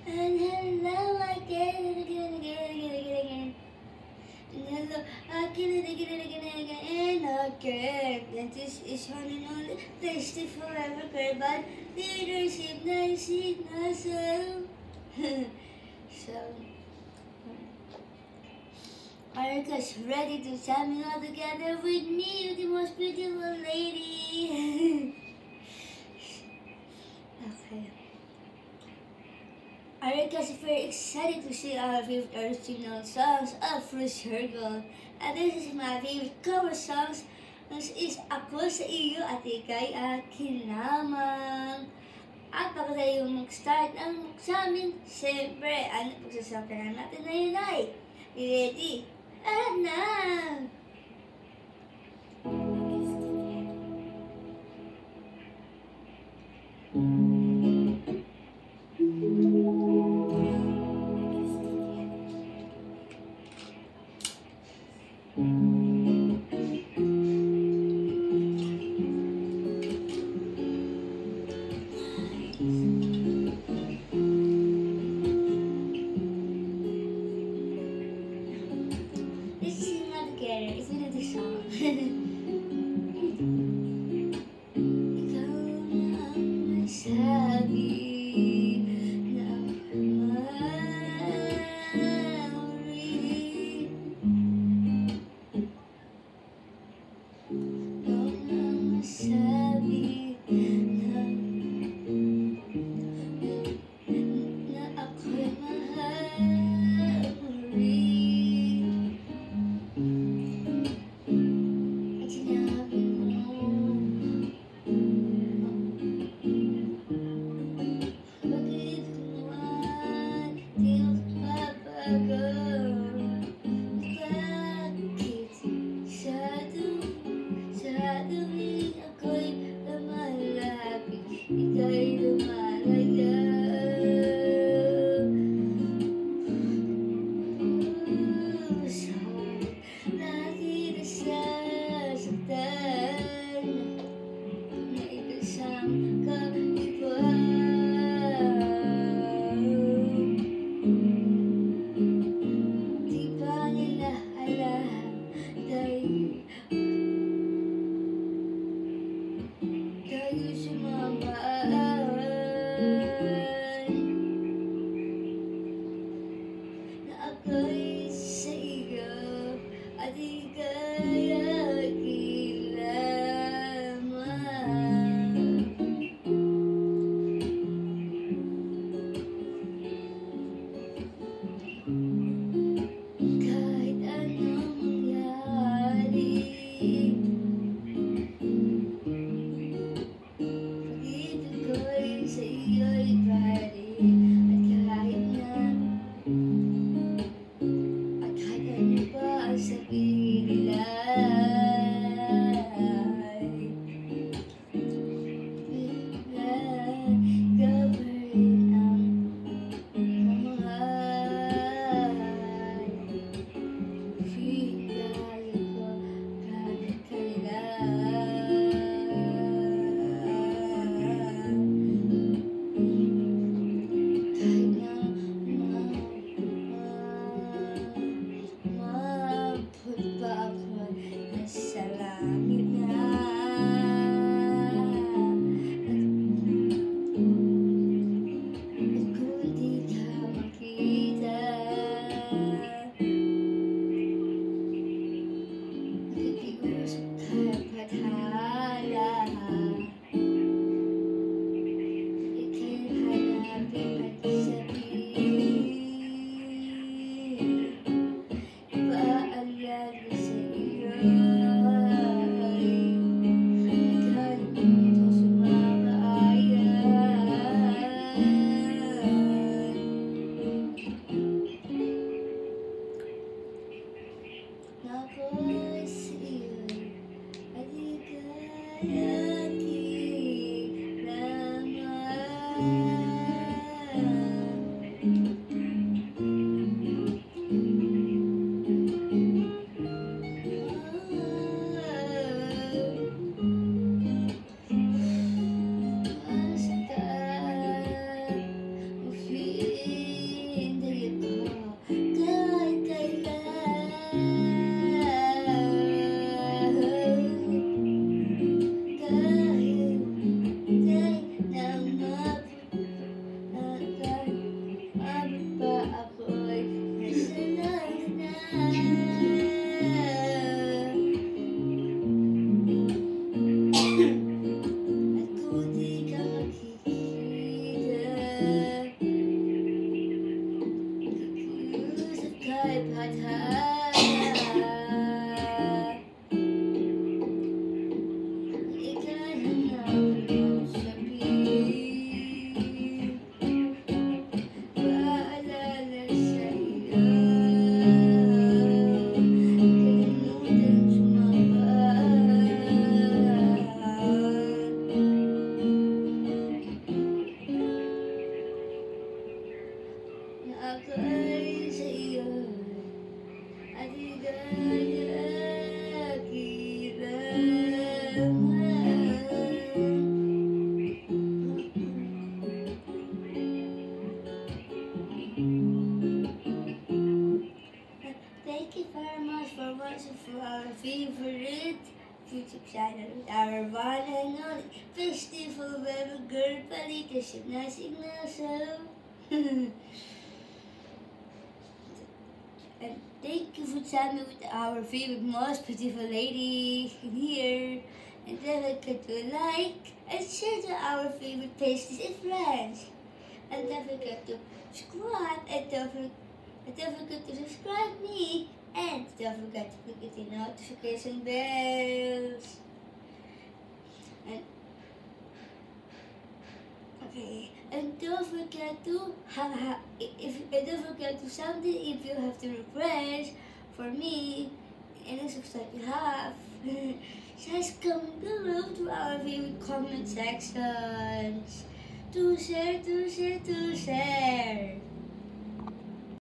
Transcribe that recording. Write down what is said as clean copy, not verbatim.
And hello again and again and again and again and again. And hello again and again and again and again and again. And this is one and only tasty forever Carban leadership Nancy Nassau. So are you guys ready to jamming all together with me, the most beautiful lady? Okay. Are you guys very excited to see our favorite original songs of Fruit Circle? And this is my favorite cover songs. This is Ako Sa Iyo at Ika'y Akin Lamang. At bago tayo mag-start ang examen, siyempre, ano pagsasabihan natin na yun ay, ready? And now! Let's sing all together. It's another song. Ikaw na ang nagsabi na mauri. Ikaw na ang nagsabi na ako'y mahal mo rin. At sinabi mo, bakit naman di magbabago? Bakit sa tuwing ako'y lumalapit, ika'y lumalayo? Lagi nasasaktan na isang kaibahan. Di ba nila alam tayo sumama? Ako'y sa'yo at di kanya Thank you very much for watching for our favorite YouTube channel with our one and only festival baby girl Palita Signaso. And thank you for chatting with our favorite most beautiful lady here. And don't forget to like and share to our favorite pasties and friends. And don't forget to subscribe and don't forget to subscribe me. And don't forget to click the notification bells. And okay, and don't forget to don't forget to something if you have to request for me any subscribe you have. Just comment below to our favorite comment sections. To share.